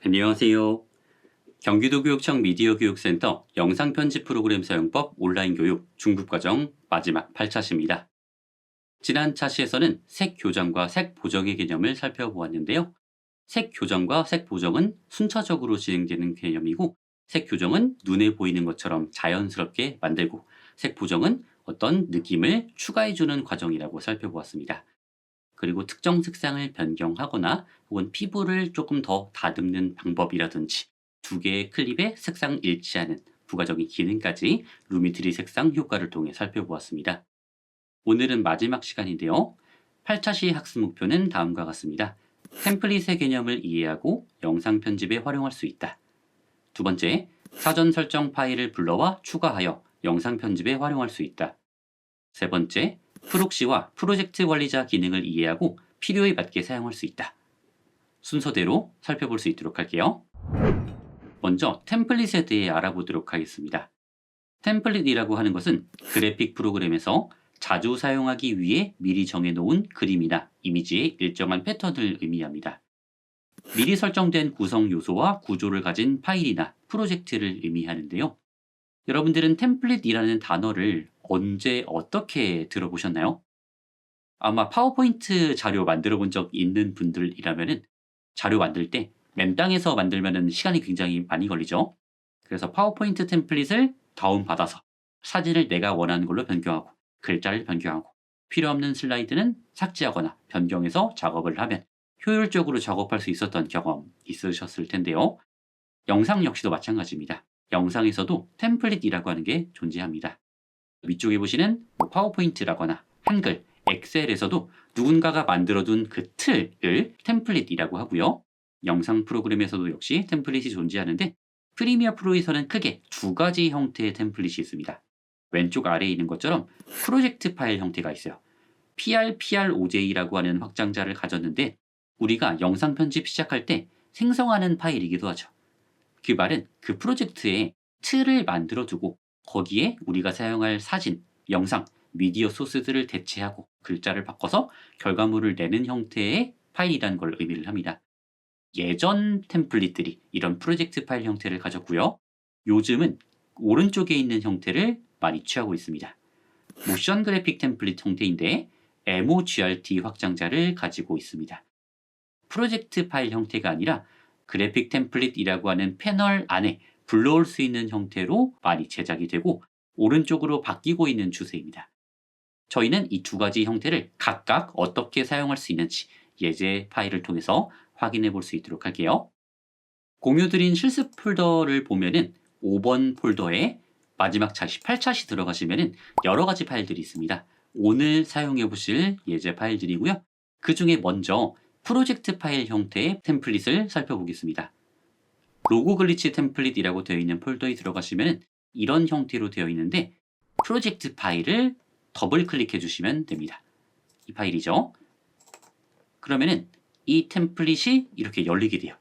안녕하세요. 경기도교육청 미디어교육센터 영상편집 프로그램 사용법 온라인 교육 중급과정 마지막 8차시입니다. 지난 차시에서는 색 교정과 색 보정의 개념을 살펴보았는데요. 색 교정과 색 보정은 순차적으로 진행되는 개념이고, 색 교정은 눈에 보이는 것처럼 자연스럽게 만들고, 색 보정은 어떤 느낌을 추가해주는 과정이라고 살펴보았습니다. 그리고 특정 색상을 변경하거나 혹은 피부를 조금 더 다듬는 방법이라든지, 두 개의 클립의 색상 일치하는 부가적인 기능까지 루미트리 색상 효과를 통해 살펴보았습니다. 오늘은 마지막 시간인데요. 8차시 학습 목표는 다음과 같습니다. 템플릿의 개념을 이해하고 영상 편집에 활용할 수 있다. 두 번째, 사전 설정 파일을 불러와 추가하여 영상 편집에 활용할 수 있다. 세 번째, 프록시와 프로젝트 관리자 기능을 이해하고 필요에 맞게 사용할 수 있다. 순서대로 살펴볼 수 있도록 할게요. 먼저 템플릿에 대해 알아보도록 하겠습니다. 템플릿이라고 하는 것은 그래픽 프로그램에서 자주 사용하기 위해 미리 정해놓은 그림이나 이미지의 일정한 패턴을 의미합니다. 미리 설정된 구성 요소와 구조를 가진 파일이나 프로젝트를 의미하는데요. 여러분들은 템플릿이라는 단어를 언제 어떻게 들어보셨나요? 아마 파워포인트 자료 만들어 본 적 있는 분들이라면 자료 만들 때 맨땅에서 만들면 시간이 굉장히 많이 걸리죠. 그래서 파워포인트 템플릿을 다운받아서 사진을 내가 원하는 걸로 변경하고, 글자를 변경하고, 필요 없는 슬라이드는 삭제하거나 변경해서 작업을 하면 효율적으로 작업할 수 있었던 경험 있으셨을 텐데요. 영상 역시도 마찬가지입니다. 영상에서도 템플릿이라고 하는 게 존재합니다. 위쪽에 보시는 파워포인트라거나 한글, 엑셀에서도 누군가가 만들어둔 그 틀을 템플릿이라고 하고요. 영상 프로그램에서도 역시 템플릿이 존재하는데, 프리미어 프로에서는 크게 두 가지 형태의 템플릿이 있습니다. 왼쪽 아래에 있는 것처럼 프로젝트 파일 형태가 있어요. PROJ라고 하는 확장자를 가졌는데, 우리가 영상 편집 시작할 때 생성하는 파일이기도 하죠. 그 말은 그 프로젝트에 틀을 만들어두고 거기에 우리가 사용할 사진, 영상, 미디어 소스들을 대체하고 글자를 바꿔서 결과물을 내는 형태의 파일이라는 걸 의미를 합니다. 예전 템플릿들이 이런 프로젝트 파일 형태를 가졌고요. 요즘은 오른쪽에 있는 형태를 많이 취하고 있습니다. 모션 그래픽 템플릿 형태인데 MOGRT 확장자를 가지고 있습니다. 프로젝트 파일 형태가 아니라 그래픽 템플릿이라고 하는 패널 안에 불러올 수 있는 형태로 많이 제작이 되고 오른쪽으로 바뀌고 있는 추세입니다. 저희는 이 두 가지 형태를 각각 어떻게 사용할 수 있는지 예제 파일을 통해서 확인해 볼 수 있도록 할게요. 공유드린 실습 폴더를 보면은 5번 폴더에 마지막 차시 8차시 들어가시면은 여러 가지 파일들이 있습니다. 오늘 사용해 보실 예제 파일들이고요. 그 중에 먼저 프로젝트 파일 형태의 템플릿을 살펴보겠습니다. 로고 글리치 템플릿이라고 되어 있는 폴더에 들어가시면 이런 형태로 되어 있는데, 프로젝트 파일을 더블 클릭해 주시면 됩니다. 이 파일이죠. 그러면은 이 템플릿이 이렇게 열리게 돼요.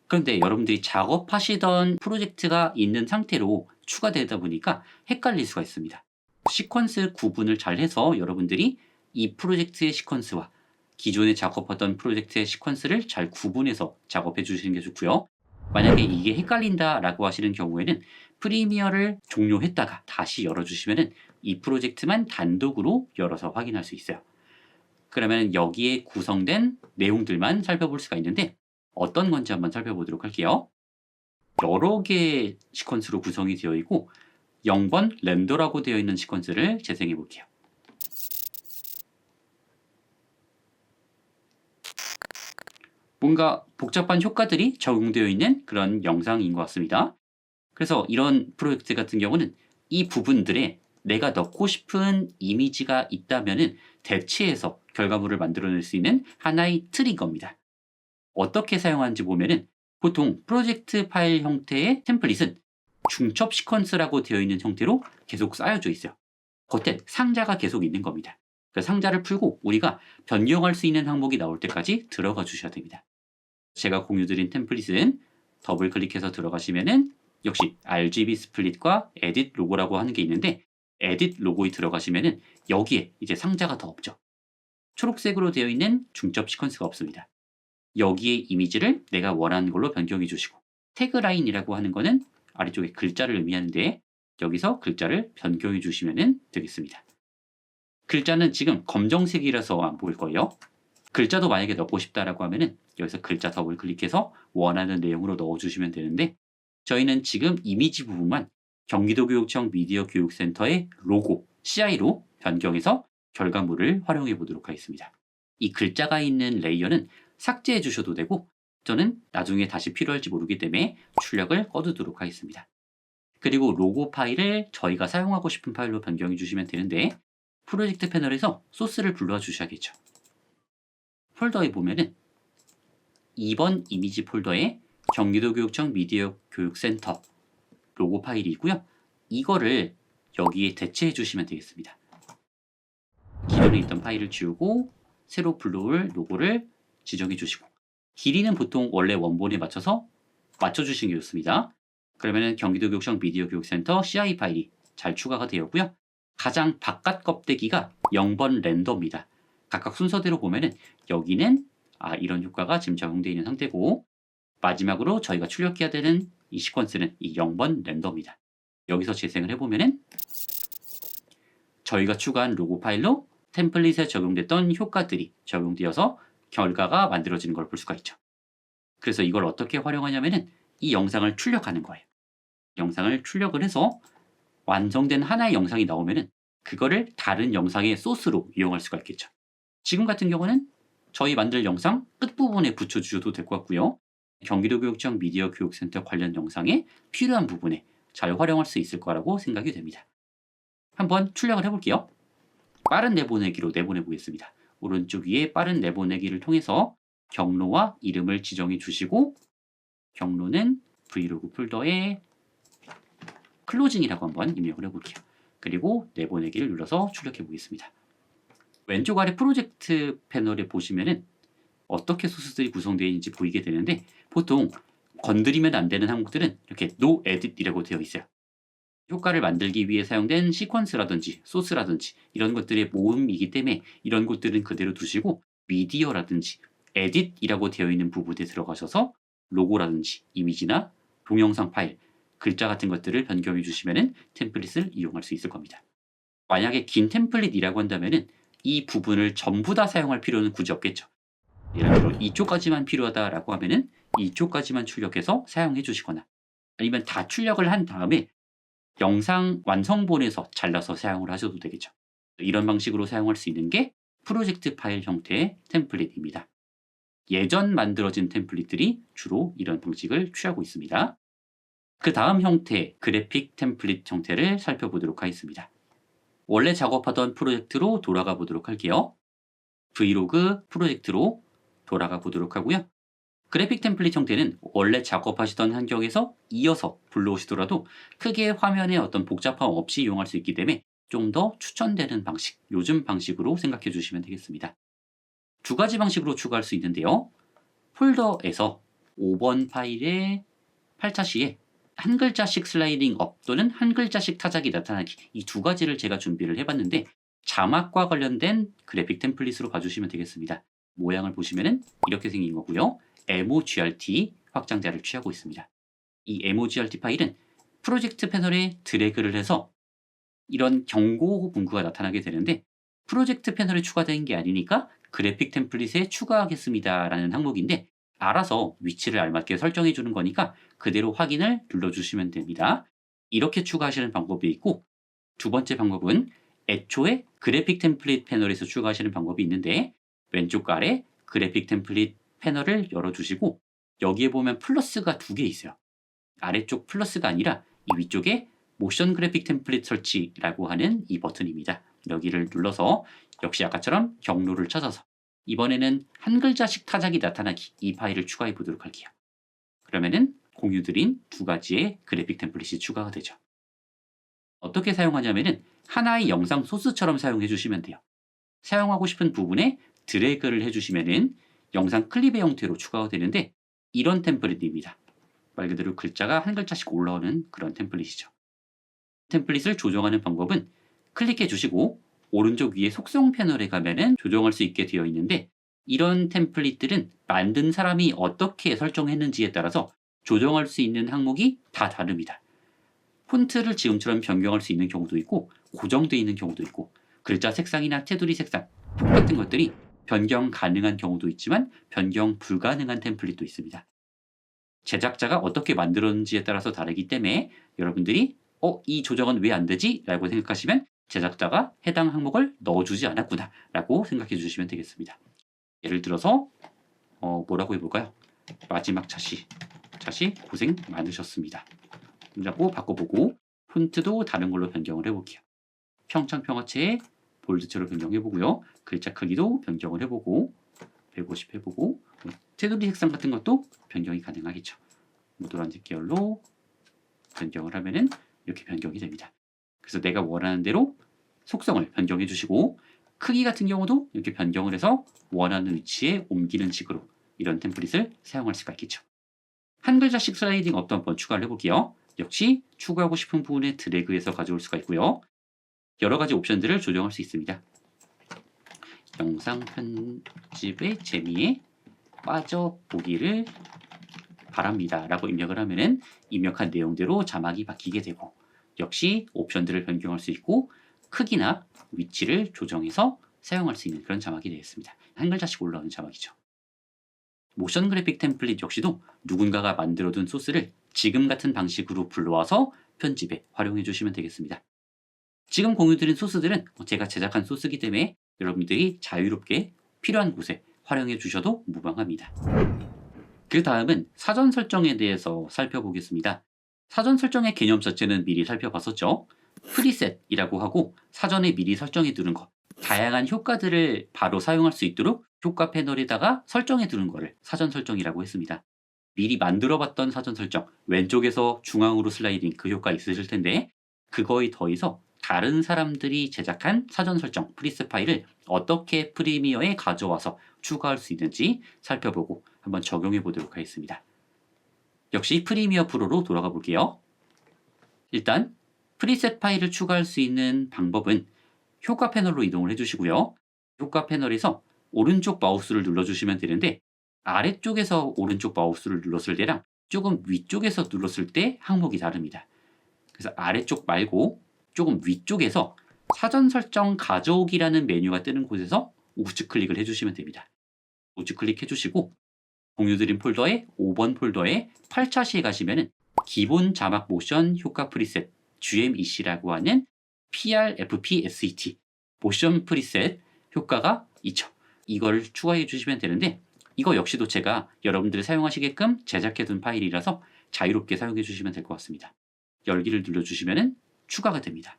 그런데 여러분들이 작업하시던 프로젝트가 있는 상태로 추가되다 보니까 헷갈릴 수가 있습니다. 시퀀스 구분을 잘 해서 여러분들이 이 프로젝트의 시퀀스와 기존에 작업하던 프로젝트의 시퀀스를 잘 구분해서 작업해 주시는 게 좋고요. 만약에 이게 헷갈린다라고 하시는 경우에는 프리미어를 종료했다가 다시 열어주시면 이 프로젝트만 단독으로 열어서 확인할 수 있어요. 그러면 여기에 구성된 내용들만 살펴볼 수가 있는데, 어떤 건지 한번 살펴보도록 할게요. 여러 개의 시퀀스로 구성이 되어 있고 0번 렌더라고 되어 있는 시퀀스를 재생해 볼게요. 뭔가 복잡한 효과들이 적용되어 있는 그런 영상인 것 같습니다. 그래서 이런 프로젝트 같은 경우는 이 부분들에 내가 넣고 싶은 이미지가 있다면 대체해서 결과물을 만들어낼 수 있는 하나의 틀인 겁니다. 어떻게 사용하는지 보면은 보통 프로젝트 파일 형태의 템플릿은 중첩 시퀀스라고 되어 있는 형태로 계속 쌓여져 있어요. 겉에 상자가 계속 있는 겁니다. 그 상자를 풀고 우리가 변경할 수 있는 항목이 나올 때까지 들어가 주셔야 됩니다. 제가 공유드린 템플릿은 더블 클릭해서 들어가시면은 역시 RGB 스플릿과 에딧 로고라고 하는 게 있는데, 에딧 로고에 들어가시면은 여기에 이제 상자가 더 없죠. 초록색으로 되어 있는 중첩 시퀀스가 없습니다. 여기에 이미지를 내가 원하는 걸로 변경해 주시고, 태그라인이라고 하는 거는 아래쪽에 글자를 의미하는데 여기서 글자를 변경해 주시면 되겠습니다. 글자는 지금 검정색이라서 안 보일 거예요. 글자도 만약에 넣고 싶다라고 하면은 여기서 글자 더블 클릭해서 원하는 내용으로 넣어주시면 되는데, 저희는 지금 이미지 부분만 경기도교육청 미디어교육센터의 로고 CI로 변경해서 결과물을 활용해 보도록 하겠습니다. 이 글자가 있는 레이어는 삭제해 주셔도 되고, 저는 나중에 다시 필요할지 모르기 때문에 출력을 꺼두도록 하겠습니다. 그리고 로고 파일을 저희가 사용하고 싶은 파일로 변경해 주시면 되는데, 프로젝트 패널에서 소스를 불러와 주셔야겠죠. 폴더에 보면은 2번 이미지 폴더에 경기도교육청 미디어교육센터 로고 파일이 있고요. 이거를 여기에 대체해 주시면 되겠습니다. 기존에 있던 파일을 지우고 새로 불러올 로고를 지정해 주시고, 길이는 보통 원래 원본에 맞춰서 맞춰주시는 게 좋습니다. 그러면 경기도교육청 미디어교육센터 CI 파일이 잘 추가가 되었고요. 가장 바깥 껍데기가 0번 렌더입니다. 각각 순서대로 보면은 여기는 이런 효과가 지금 적용되어 있는 상태고, 마지막으로 저희가 출력해야 되는 이 시퀀스는 이 0번 렌더입니다. 여기서 재생을 해보면은 저희가 추가한 로고 파일로 템플릿에 적용됐던 효과들이 적용되어서 결과가 만들어지는 걸 볼 수가 있죠. 그래서 이걸 어떻게 활용하냐면은 이 영상을 출력하는 거예요. 영상을 출력을 해서 완성된 하나의 영상이 나오면은 그거를 다른 영상의 소스로 이용할 수가 있겠죠. 지금 같은 경우는 저희 만들 영상 끝부분에 붙여주셔도 될 것 같고요. 경기도교육청 미디어교육센터 관련 영상에 필요한 부분에 잘 활용할 수 있을 거라고 생각이 됩니다. 한번 출력을 해볼게요. 빠른 내보내기로 내보내 보겠습니다. 오른쪽 위에 빠른 내보내기를 통해서 경로와 이름을 지정해 주시고, 경로는 브이로그 폴더에 클로징이라고 한번 입력을 해볼게요. 그리고 내보내기를 눌러서 출력해 보겠습니다. 왼쪽 아래 프로젝트 패널에 보시면은 어떻게 소스들이 구성되어 있는지 보이게 되는데, 보통 건드리면 안 되는 항목들은 이렇게 No Edit이라고 되어 있어요. 효과를 만들기 위해 사용된 시퀀스라든지 소스라든지 이런 것들의 모음이기 때문에 이런 것들은 그대로 두시고, 미디어라든지 에딧이라고 되어 있는 부분에 들어가셔서 로고라든지 이미지나 동영상 파일, 글자 같은 것들을 변경해 주시면 템플릿을 이용할 수 있을 겁니다. 만약에 긴 템플릿이라고 한다면 이 부분을 전부 다 사용할 필요는 굳이 없겠죠. 예를 들어 이쪽까지만 필요하다라고 하면은 이쪽까지만 출력해서 사용해 주시거나, 아니면 다 출력을 한 다음에 영상 완성본에서 잘라서 사용을 하셔도 되겠죠. 이런 방식으로 사용할 수 있는 게 프로젝트 파일 형태의 템플릿입니다. 예전 만들어진 템플릿들이 주로 이런 방식을 취하고 있습니다. 그 다음 형태, 그래픽 템플릿 형태를 살펴보도록 하겠습니다. 원래 작업하던 프로젝트로 돌아가 보도록 할게요. 브이로그 프로젝트로 돌아가 보도록 하고요. 그래픽 템플릿 형태는 원래 작업하시던 환경에서 이어서 불러오시더라도 크게 화면에 어떤 복잡함 없이 이용할 수 있기 때문에 좀 더 추천되는 방식, 요즘 방식으로 생각해 주시면 되겠습니다. 두 가지 방식으로 추가할 수 있는데요. 폴더에서 5번 파일의 8차 시에 한 글자씩 슬라이딩 업 또는 한 글자씩 타작이 나타나기, 이 두 가지를 제가 준비를 해봤는데 자막과 관련된 그래픽 템플릿으로 봐주시면 되겠습니다. 모양을 보시면 이렇게 생긴 거고요. MOGRT 확장자를 취하고 있습니다. 이 MOGRT 파일은 프로젝트 패널에 드래그를 해서 이런 경고 문구가 나타나게 되는데, 프로젝트 패널에 추가된 게 아니니까 그래픽 템플릿에 추가하겠습니다 라는 항목인데, 알아서 위치를 알맞게 설정해 주는 거니까 그대로 확인을 눌러주시면 됩니다. 이렇게 추가하시는 방법이 있고, 두 번째 방법은 애초에 그래픽 템플릿 패널에서 추가하시는 방법이 있는데, 왼쪽 아래 그래픽 템플릿 패널을 열어주시고 여기에 보면 플러스가 두 개 있어요. 아래쪽 플러스가 아니라 이 위쪽에 모션 그래픽 템플릿 설치라고 하는 이 버튼입니다. 여기를 눌러서 역시 아까처럼 경로를 찾아서 이번에는 한 글자씩 타작이 나타나기, 이 파일을 추가해 보도록 할게요. 그러면은 공유드린 두 가지의 그래픽 템플릿이 추가가 되죠. 어떻게 사용하냐면은 하나의 영상 소스처럼 사용해 주시면 돼요. 사용하고 싶은 부분에 드래그를 해주시면은 영상 클립의 형태로 추가가 되는데, 이런 템플릿입니다. 말 그대로 글자가 한 글자씩 올라오는 그런 템플릿이죠. 템플릿을 조정하는 방법은 클릭해 주시고 오른쪽 위에 속성 패널에 가면은 조정할 수 있게 되어 있는데, 이런 템플릿들은 만든 사람이 어떻게 설정했는지에 따라서 조정할 수 있는 항목이 다 다릅니다. 폰트를 지금처럼 변경할 수 있는 경우도 있고 고정되어 있는 경우도 있고 글자 색상이나 테두리 색상 똑같은 것들이 변경 가능한 경우도 있지만 변경 불가능한 템플릿도 있습니다. 제작자가 어떻게 만들었는지에 따라서 다르기 때문에 여러분들이 이 조정은 왜 안 되지? 라고 생각하시면 제작자가 해당 항목을 넣어주지 않았구나 라고 생각해 주시면 되겠습니다. 예를 들어서 뭐라고 해볼까요? 마지막 차시 고생 많으셨습니다 라고 바꿔보고 폰트도 다른 걸로 변경을 해볼게요. 평창평화체에 볼드체로 변경해보고요. 글자 크기도 변경을 해보고 150 해보고 테두리 색상 같은 것도 변경이 가능하겠죠. 노란색 계열로 변경을 하면은 이렇게 변경이 됩니다. 그래서 내가 원하는 대로 속성을 변경해 주시고 크기 같은 경우도 이렇게 변경을 해서 원하는 위치에 옮기는 식으로 이런 템플릿을 사용할 수가 있겠죠. 한 글자씩 슬라이딩 업도 한번 추가를 해볼게요. 역시 추가하고 싶은 부분에 드래그해서 가져올 수가 있고요. 여러 가지 옵션들을 조정할 수 있습니다. 영상 편집의 재미에 빠져보기를 바랍니다 라고 입력을 하면은 입력한 내용대로 자막이 바뀌게 되고 역시 옵션들을 변경할 수 있고 크기나 위치를 조정해서 사용할 수 있는 그런 자막이 되겠습니다. 한 글자씩 올라오는 자막이죠. 모션 그래픽 템플릿 역시도 누군가가 만들어둔 소스를 지금 같은 방식으로 불러와서 편집에 활용해 주시면 되겠습니다. 지금 공유드린 소스들은 제가 제작한 소스이기 때문에 여러분들이 자유롭게 필요한 곳에 활용해 주셔도 무방합니다. 그 다음은 사전 설정에 대해서 살펴보겠습니다. 사전 설정의 개념 자체는 미리 살펴봤었죠. 프리셋이라고 하고 사전에 미리 설정해 두는 것, 다양한 효과들을 바로 사용할 수 있도록 효과 패널에다가 설정해 두는 것을 사전 설정이라고 했습니다. 미리 만들어 봤던 사전 설정, 왼쪽에서 중앙으로 슬라이딩 그 효과 있으실 텐데 그거에 더해서 다른 사람들이 제작한 사전 설정 프리셋 파일을 어떻게 프리미어에 가져와서 추가할 수 있는지 살펴보고 한번 적용해 보도록 하겠습니다. 역시 프리미어 프로로 돌아가 볼게요. 일단 프리셋 파일을 추가할 수 있는 방법은 효과 패널로 이동을 해주시고요. 효과 패널에서 오른쪽 마우스를 눌러주시면 되는데 아래쪽에서 오른쪽 마우스를 눌렀을 때랑 조금 위쪽에서 눌렀을 때 항목이 다릅니다. 그래서 아래쪽 말고 조금 위쪽에서 사전 설정 가져오기라는 메뉴가 뜨는 곳에서 우측 클릭을 해주시면 됩니다. 우측 클릭해 주시고 공유드린 폴더에 5번 폴더에 8차시에 가시면은 기본 자막 모션 효과 프리셋 GMEC라고 하는 PRFPSET 모션 프리셋 효과가 있죠. 이걸 추가해 주시면 되는데 이거 역시도 제가 여러분들이 사용하시게끔 제작해 둔 파일이라서 자유롭게 사용해 주시면 될 것 같습니다. 열기를 눌러주시면은 추가가 됩니다.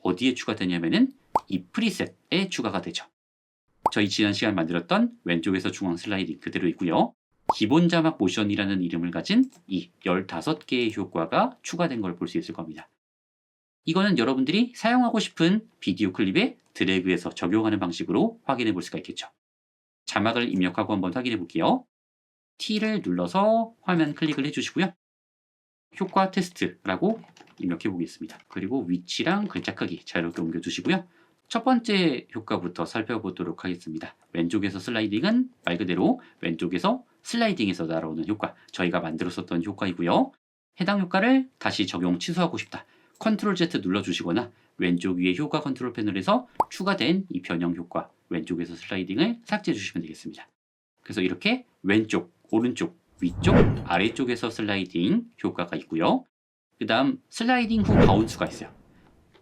어디에 추가되냐면은 이 프리셋에 추가가 되죠. 저희 지난 시간 만들었던 왼쪽에서 중앙 슬라이딩 그대로 있고요. 기본 자막 모션이라는 이름을 가진 이 15개의 효과가 추가된 걸 볼 수 있을 겁니다. 이거는 여러분들이 사용하고 싶은 비디오 클립에 드래그해서 적용하는 방식으로 확인해 볼 수가 있겠죠. 자막을 입력하고 한번 확인해 볼게요. T를 눌러서 화면 클릭을 해주시고요. 효과 테스트라고 입력해 보겠습니다. 그리고 위치랑 글자 크기 자유롭게 옮겨주시고요. 첫 번째 효과부터 살펴보도록 하겠습니다. 왼쪽에서 슬라이딩은 말 그대로 왼쪽에서 슬라이딩에서 날아오는 효과, 저희가 만들었었던 효과이고요. 해당 효과를 다시 적용 취소하고 싶다. 컨트롤 Z 눌러주시거나 왼쪽 위에 효과 컨트롤 패널에서 추가된 이 변형 효과, 왼쪽에서 슬라이딩을 삭제해 주시면 되겠습니다. 그래서 이렇게 왼쪽, 오른쪽, 위쪽, 아래쪽에서 슬라이딩 효과가 있고요. 그 다음 슬라이딩 후 바운스가 있어요.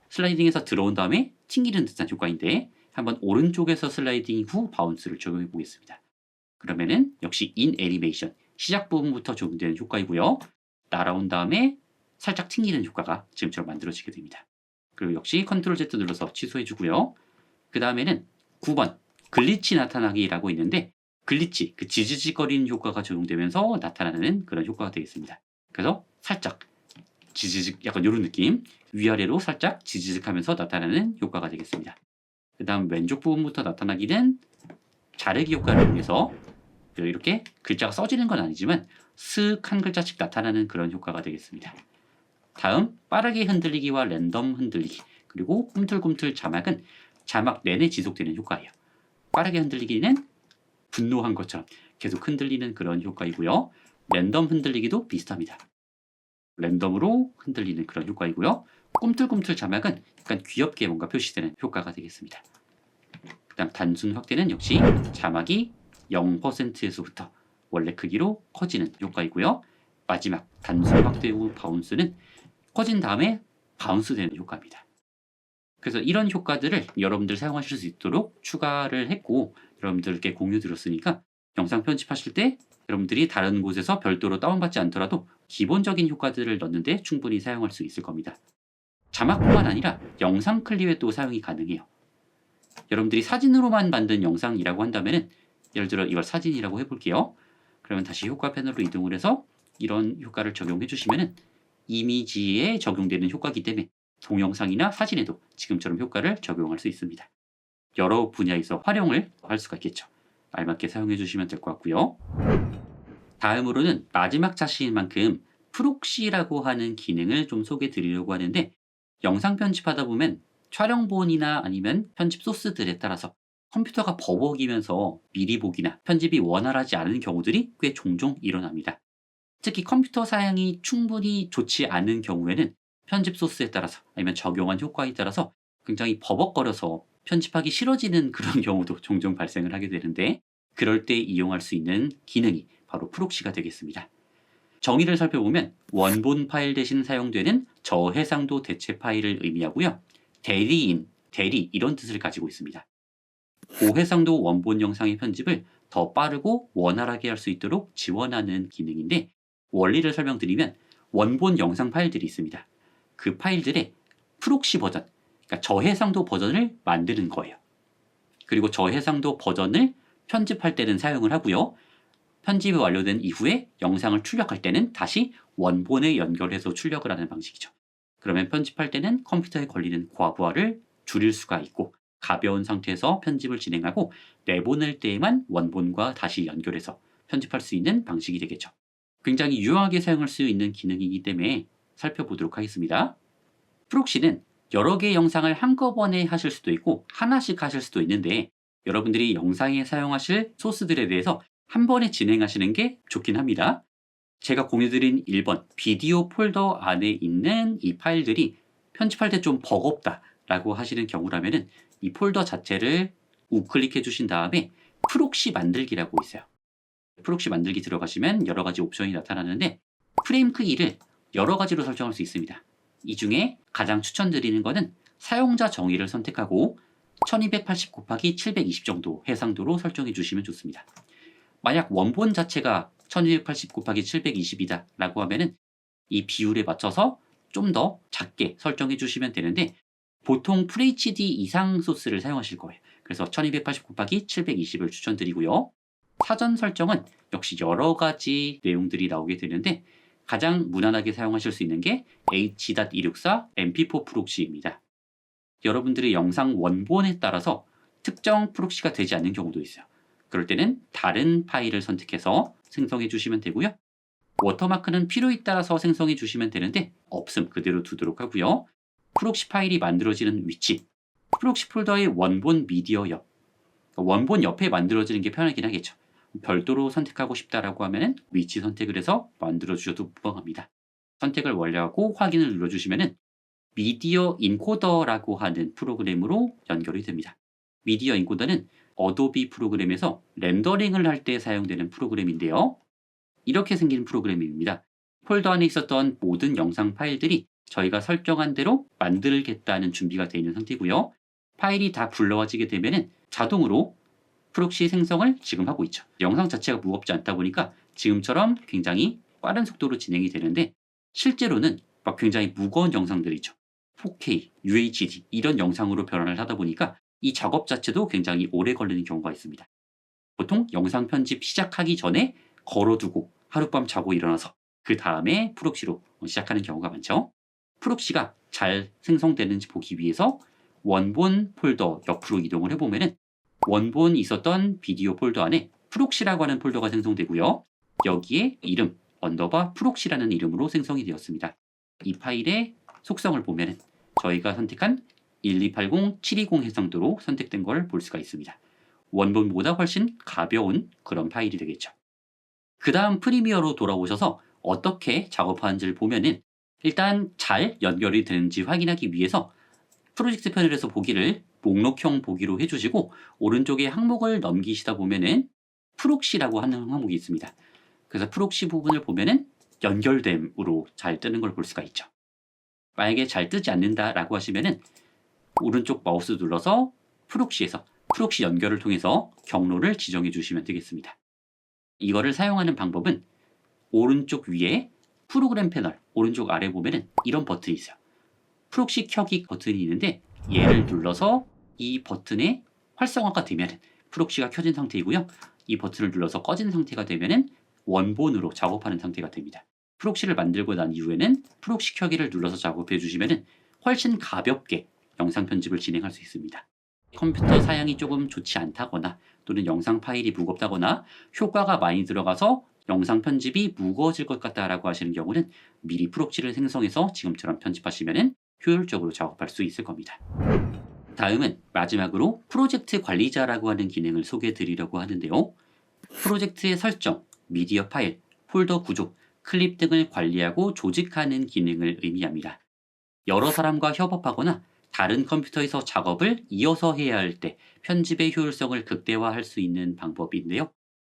슬라이딩에서 들어온 다음에 튕기는 듯한 효과인데 한번 오른쪽에서 슬라이딩 후 바운스를 적용해 보겠습니다. 그러면은 역시 인 애니메이션 시작 부분부터 적용되는 효과이고요. 날아온 다음에 살짝 튕기는 효과가 지금처럼 만들어지게 됩니다. 그리고 역시 컨트롤 Z 눌러서 취소해 주고요. 그 다음에는 9번 글리치 나타나기라고 있는데 글리치, 그 지지직거리는 효과가 적용되면서 나타나는 그런 효과가 되겠습니다. 그래서 살짝 지지직 약간 이런 느낌 위아래로 살짝 지지직하면서 나타나는 효과가 되겠습니다. 그 다음 왼쪽 부분부터 나타나기는 자르기 효과를 이용해서 이렇게 글자가 써지는 건 아니지만 슥 한 글자씩 나타나는 그런 효과가 되겠습니다. 다음 빠르게 흔들리기와 랜덤 흔들리기 그리고 꿈틀꿈틀 자막은 자막 내내 지속되는 효과예요. 빠르게 흔들리기는 분노한 것처럼 계속 흔들리는 그런 효과이고요. 랜덤 흔들리기도 비슷합니다. 랜덤으로 흔들리는 그런 효과이고요. 꿈틀꿈틀 자막은 약간 귀엽게 뭔가 표시되는 효과가 되겠습니다. 그 다음 단순 확대는 역시 자막이 0%에서부터 원래 크기로 커지는 효과이고요. 마지막 단순 확대 후 바운스는 커진 다음에 바운스 되는 효과입니다. 그래서 이런 효과들을 여러분들 사용하실 수 있도록 추가를 했고 여러분들께 공유 드렸으니까 영상 편집하실 때 여러분들이 다른 곳에서 별도로 다운받지 않더라도 기본적인 효과들을 넣는데 충분히 사용할 수 있을 겁니다. 자막뿐만 아니라 영상 클립에도 사용이 가능해요. 여러분들이 사진으로만 만든 영상이라고 한다면 예를 들어 이걸 사진이라고 해볼게요. 그러면 다시 효과 패널로 이동을 해서 이런 효과를 적용해 주시면 이미지에 적용되는 효과이기 때문에 동영상이나 사진에도 지금처럼 효과를 적용할 수 있습니다. 여러 분야에서 활용을 할 수가 있겠죠. 알맞게 사용해 주시면 될 것 같고요. 다음으로는 마지막 차시인 만큼 프록시라고 하는 기능을 좀 소개해 드리려고 하는데 영상 편집하다 보면 촬영본이나 아니면 편집 소스들에 따라서 컴퓨터가 버벅이면서 미리 보기나 편집이 원활하지 않은 경우들이 꽤 종종 일어납니다. 특히 컴퓨터 사양이 충분히 좋지 않은 경우에는 편집 소스에 따라서 아니면 적용한 효과에 따라서 굉장히 버벅거려서 편집하기 싫어지는 그런 경우도 종종 발생을 하게 되는데 그럴 때 이용할 수 있는 기능이 바로 프록시가 되겠습니다. 정의를 살펴보면 원본 파일 대신 사용되는 저해상도 대체 파일을 의미하고요. 대리인, 대리 이런 뜻을 가지고 있습니다. 고해상도 원본 영상의 편집을 더 빠르고 원활하게 할 수 있도록 지원하는 기능인데 원리를 설명드리면 원본 영상 파일들이 있습니다. 그 파일들의 프록시 버전, 그러니까 저해상도 버전을 만드는 거예요. 그리고 저해상도 버전을 편집할 때는 사용을 하고요. 편집이 완료된 이후에 영상을 출력할 때는 다시 원본에 연결해서 출력을 하는 방식이죠. 그러면 편집할 때는 컴퓨터에 걸리는 과부하를 줄일 수가 있고 가벼운 상태에서 편집을 진행하고 내보낼 때에만 원본과 다시 연결해서 편집할 수 있는 방식이 되겠죠. 굉장히 유용하게 사용할 수 있는 기능이기 때문에 살펴보도록 하겠습니다. 프록시는 여러 개의 영상을 한꺼번에 하실 수도 있고 하나씩 하실 수도 있는데 여러분들이 영상에 사용하실 소스들에 대해서 한 번에 진행하시는 게 좋긴 합니다. 제가 공유드린 1번 비디오 폴더 안에 있는 이 파일들이 편집할 때 좀 버겁다 라고 하시는 경우라면 이 폴더 자체를 우클릭해 주신 다음에 프록시 만들기라고 있어요. 프록시 만들기 들어가시면 여러 가지 옵션이 나타나는데 프레임 크기를 여러 가지로 설정할 수 있습니다. 이 중에 가장 추천드리는 것은 사용자 정의를 선택하고 1280 곱하기 720 정도 해상도로 설정해 주시면 좋습니다. 만약 원본 자체가 1280 곱하기 720이다 라고 하면은 이 비율에 맞춰서 좀 더 작게 설정해 주시면 되는데 보통 FHD 이상 소스를 사용하실 거예요. 그래서 1280 곱하기 720을 추천드리고요. 사전 설정은 역시 여러 가지 내용들이 나오게 되는데 가장 무난하게 사용하실 수 있는 게 H.264 MP4 프록시입니다. 여러분들의 영상 원본에 따라서 특정 프록시가 되지 않는 경우도 있어요. 그럴 때는 다른 파일을 선택해서 생성해 주시면 되고요. 워터마크는 필요에 따라서 생성해 주시면 되는데 없음 그대로 두도록 하고요. 프록시 파일이 만들어지는 위치, 프록시 폴더의 원본 미디어 옆, 원본 옆에 만들어지는 게 편하긴 하겠죠. 별도로 선택하고 싶다라고 하면 위치 선택을 해서 만들어 주셔도 무방합니다. 선택을 완료하고 확인을 눌러주시면 미디어 인코더라고 하는 프로그램으로 연결이 됩니다. 미디어 인코더는 어도비 프로그램에서 렌더링을 할 때 사용되는 프로그램인데요. 이렇게 생긴 프로그램입니다. 폴더 안에 있었던 모든 영상 파일들이 저희가 설정한 대로 만들겠다는 준비가 되어 있는 상태고요. 파일이 다 불러와지게 되면 자동으로 프록시 생성을 지금 하고 있죠. 영상 자체가 무겁지 않다 보니까 지금처럼 굉장히 빠른 속도로 진행이 되는데 실제로는 막 굉장히 무거운 영상들이죠. 4K, UHD 이런 영상으로 변환을 하다 보니까 이 작업 자체도 굉장히 오래 걸리는 경우가 있습니다. 보통 영상 편집 시작하기 전에 걸어두고 하룻밤 자고 일어나서 그 다음에 프록시로 시작하는 경우가 많죠. 프록시가 잘 생성되는지 보기 위해서 원본 폴더 옆으로 이동을 해보면 원본 있었던 비디오 폴더 안에 프록시라고 하는 폴더가 생성되고요. 여기에 이름 언더바 프록시라는 이름으로 생성이 되었습니다. 이 파일의 속성을 보면 저희가 선택한 1280720 해상도로 선택된 걸 볼 수가 있습니다. 원본보다 훨씬 가벼운 그런 파일이 되겠죠. 그 다음 프리미어로 돌아오셔서 어떻게 작업하는지를 보면은 일단 잘 연결이 되는지 확인하기 위해서 프로젝트 패널에서 보기를 목록형 보기로 해주시고 오른쪽에 항목을 넘기시다 보면은 프록시라고 하는 항목이 있습니다. 그래서 프록시 부분을 보면은 연결됨으로 잘 뜨는 걸 볼 수가 있죠. 만약에 잘 뜨지 않는다라고 하시면은 오른쪽 마우스 눌러서 프록시에서 프록시 연결을 통해서 경로를 지정해 주시면 되겠습니다. 이거를 사용하는 방법은 오른쪽 위에 프로그램 패널 오른쪽 아래 보면은 이런 버튼이 있어요. 프록시 켜기 버튼이 있는데 얘를 눌러서 이 버튼에 활성화가 되면 프록시가 켜진 상태이고요. 이 버튼을 눌러서 꺼진 상태가 되면 원본으로 작업하는 상태가 됩니다. 프록시를 만들고 난 이후에는 프록시 켜기를 눌러서 작업해 주시면 훨씬 가볍게 영상 편집을 진행할 수 있습니다. 컴퓨터 사양이 조금 좋지 않다거나 또는 영상 파일이 무겁다거나 효과가 많이 들어가서 영상 편집이 무거워질 것 같다라고 하시는 경우는 미리 프록시를 생성해서 지금처럼 편집하시면 효율적으로 작업할 수 있을 겁니다. 다음은 마지막으로 프로젝트 관리자라고 하는 기능을 소개해 드리려고 하는데요. 프로젝트의 설정, 미디어 파일, 폴더 구조, 클립 등을 관리하고 조직하는 기능을 의미합니다. 여러 사람과 협업하거나 다른 컴퓨터에서 작업을 이어서 해야 할 때 편집의 효율성을 극대화할 수 있는 방법인데요.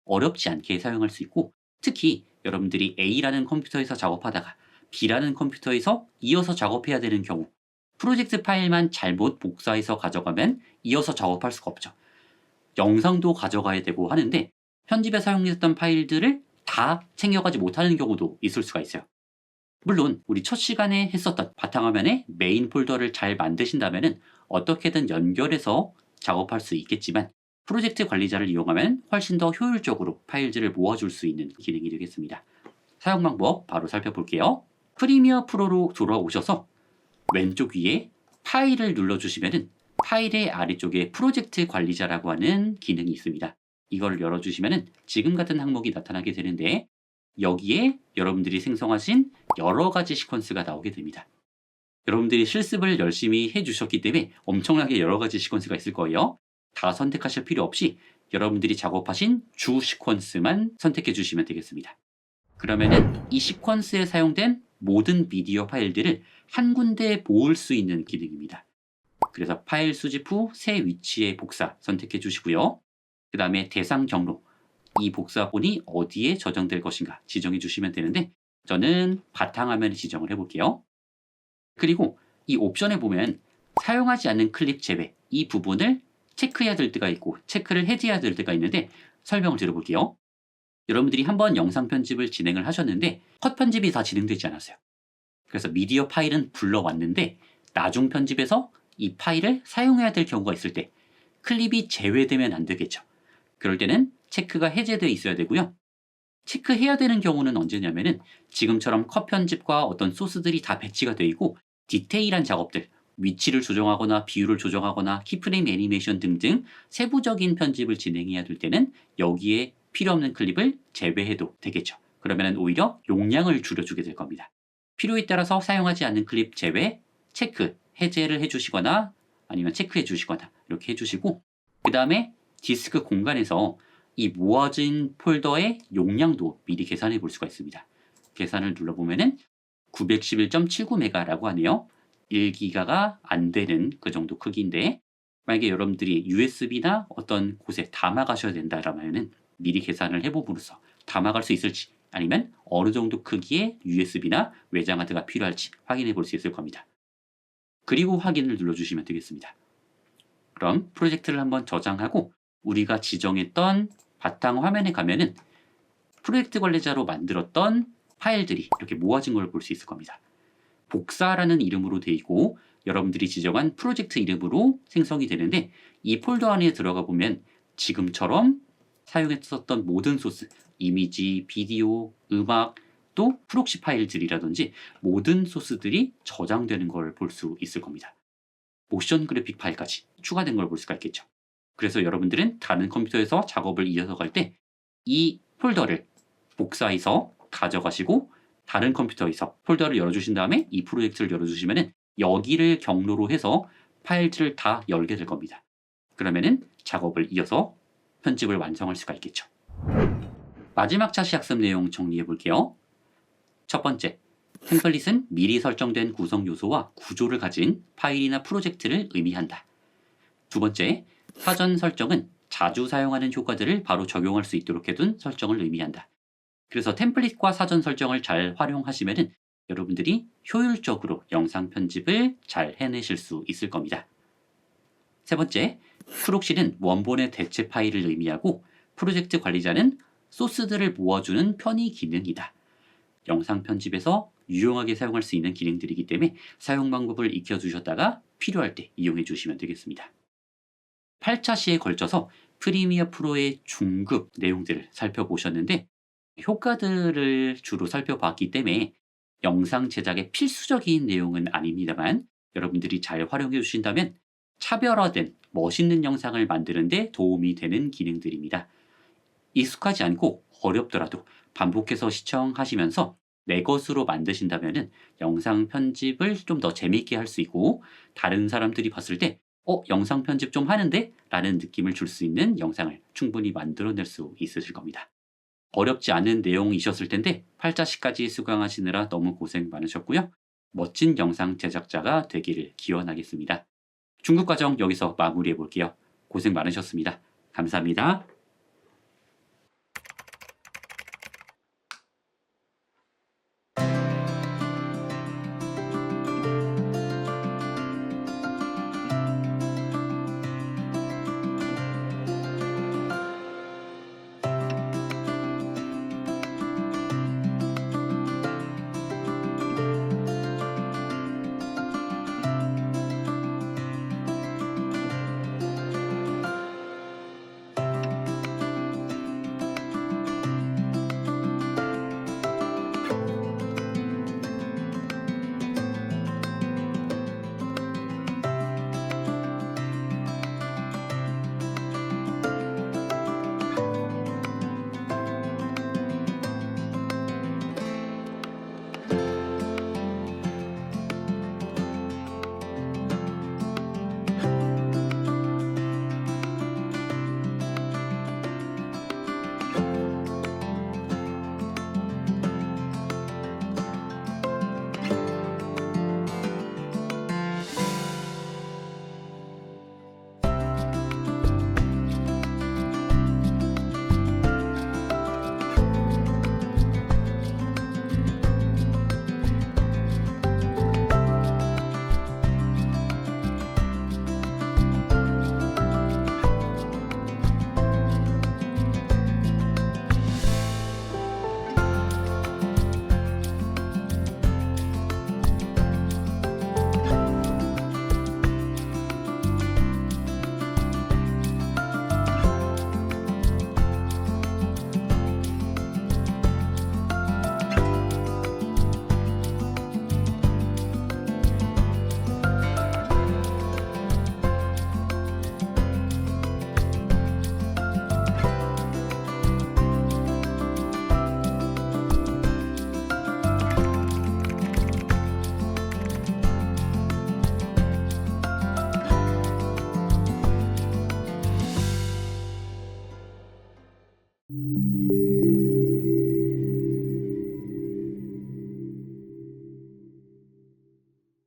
어렵지 않게 사용할 수 있고 특히 여러분들이 A라는 컴퓨터에서 작업하다가 B라는 컴퓨터에서 이어서 작업해야 되는 경우 프로젝트 파일만 잘못 복사해서 가져가면 이어서 작업할 수가 없죠. 영상도 가져가야 되고 하는데 편집에 사용했던 파일들을 다 챙겨가지 못하는 경우도 있을 수가 있어요. 물론 우리 첫 시간에 했었던 바탕화면에 메인 폴더를 잘 만드신다면 어떻게든 연결해서 작업할 수 있겠지만 프로젝트 관리자를 이용하면 훨씬 더 효율적으로 파일들을 모아줄 수 있는 기능이 되겠습니다. 사용 방법 바로 살펴볼게요. 프리미어 프로로 돌아오셔서 왼쪽 위에 파일을 눌러주시면 파일의 아래쪽에 프로젝트 관리자라고 하는 기능이 있습니다. 이걸 열어주시면 지금 같은 항목이 나타나게 되는데 여기에 여러분들이 생성하신 여러 가지 시퀀스가 나오게 됩니다. 여러분들이 실습을 열심히 해주셨기 때문에 엄청나게 여러 가지 시퀀스가 있을 거예요. 다 선택하실 필요 없이 여러분들이 작업하신 주 시퀀스만 선택해 주시면 되겠습니다. 그러면은 이 시퀀스에 사용된 모든 미디어 파일들을 한 군데에 모을 수 있는 기능입니다. 그래서 파일 수집 후 새 위치에 복사 선택해 주시고요. 그 다음에 대상 경로, 이 복사본이 어디에 저장될 것인가 지정해 주시면 되는데 저는 바탕화면에 지정을 해볼게요. 그리고 이 옵션에 보면 사용하지 않는 클립 제외 이 부분을 체크해야 될 때가 있고 체크를 해제해야 될 때가 있는데 설명을 드려볼게요. 여러분들이 한번 영상 편집을 진행을 하셨는데 컷 편집이 다 진행되지 않았어요. 그래서 미디어 파일은 불러왔는데 나중 편집에서 이 파일을 사용해야 될 경우가 있을 때 클립이 제외되면 안 되겠죠. 그럴 때는 체크가 해제되어 있어야 되고요. 체크해야 되는 경우는 언제냐면은 지금처럼 컷 편집과 어떤 소스들이 다 배치가 되어 있고 디테일한 작업들, 위치를 조정하거나 비율을 조정하거나 키프레임 애니메이션 등등 세부적인 편집을 진행해야 될 때는 여기에 필요 없는 클립을 제외해도 되겠죠. 그러면 오히려 용량을 줄여주게 될 겁니다. 필요에 따라서 사용하지 않는 클립 제외, 체크, 해제를 해주시거나 아니면 체크해 주시거나 이렇게 해주시고 그 다음에 디스크 공간에서 이 모아진 폴더의 용량도 미리 계산해 볼 수가 있습니다. 계산을 눌러보면은 911.79메가라고 하네요. 1기가가 안 되는 그 정도 크기인데 만약에 여러분들이 USB나 어떤 곳에 담아 가셔야 된다라면은 미리 계산을 해봄으로써 담아갈 수 있을지 아니면 어느 정도 크기의 USB나 외장 하드가 필요할지 확인해 볼 수 있을 겁니다. 그리고 확인을 눌러주시면 되겠습니다. 그럼 프로젝트를 한번 저장하고 우리가 지정했던 바탕 화면에 가면은 프로젝트 관리자로 만들었던 파일들이 이렇게 모아진 걸 볼 수 있을 겁니다. 복사라는 이름으로 되어 있고 여러분들이 지정한 프로젝트 이름으로 생성이 되는데 이 폴더 안에 들어가 보면 지금처럼 사용했었던 모든 소스, 이미지, 비디오, 음악, 또 프록시 파일들이라든지 모든 소스들이 저장되는 걸 볼 수 있을 겁니다. 모션 그래픽 파일까지 추가된 걸 볼 수가 있겠죠. 그래서 여러분들은 다른 컴퓨터에서 작업을 이어서 갈 때 이 폴더를 복사해서 가져가시고 다른 컴퓨터에서 폴더를 열어주신 다음에 이 프로젝트를 열어주시면 여기를 경로로 해서 파일들을 다 열게 될 겁니다. 그러면은 작업을 이어서 편집을 완성할 수가 있겠죠. 마지막 차시 학습 내용 정리해 볼게요. 첫 번째, 템플릿은 미리 설정된 구성 요소와 구조를 가진 파일이나 프로젝트를 의미한다. 두 번째, 사전 설정은 자주 사용하는 효과들을 바로 적용할 수 있도록 해둔 설정을 의미한다. 그래서 템플릿과 사전 설정을 잘 활용하시면은 여러분들이 효율적으로 영상 편집을 잘 해내실 수 있을 겁니다. 세 번째, 프록시는 원본의 대체 파일을 의미하고 프로젝트 관리자는 소스들을 모아주는 편의 기능이다. 영상 편집에서 유용하게 사용할 수 있는 기능들이기 때문에 사용 방법을 익혀두셨다가 필요할 때 이용해 주시면 되겠습니다. 8차 시에 걸쳐서 프리미어 프로의 중급 내용들을 살펴보셨는데 효과들을 주로 살펴봤기 때문에 영상 제작에 필수적인 내용은 아닙니다만 여러분들이 잘 활용해 주신다면 차별화된 멋있는 영상을 만드는 데 도움이 되는 기능들입니다. 익숙하지 않고 어렵더라도 반복해서 시청하시면서 내 것으로 만드신다면 영상 편집을 좀 더 재미있게 할 수 있고 다른 사람들이 봤을 때 영상 편집 좀 하는데? 라는 느낌을 줄 수 있는 영상을 충분히 만들어낼 수 있으실 겁니다. 어렵지 않은 내용이셨을 텐데 8자시까지 수강하시느라 너무 고생 많으셨고요. 멋진 영상 제작자가 되기를 기원하겠습니다. 중급과정 여기서 마무리해 볼게요. 고생 많으셨습니다. 감사합니다.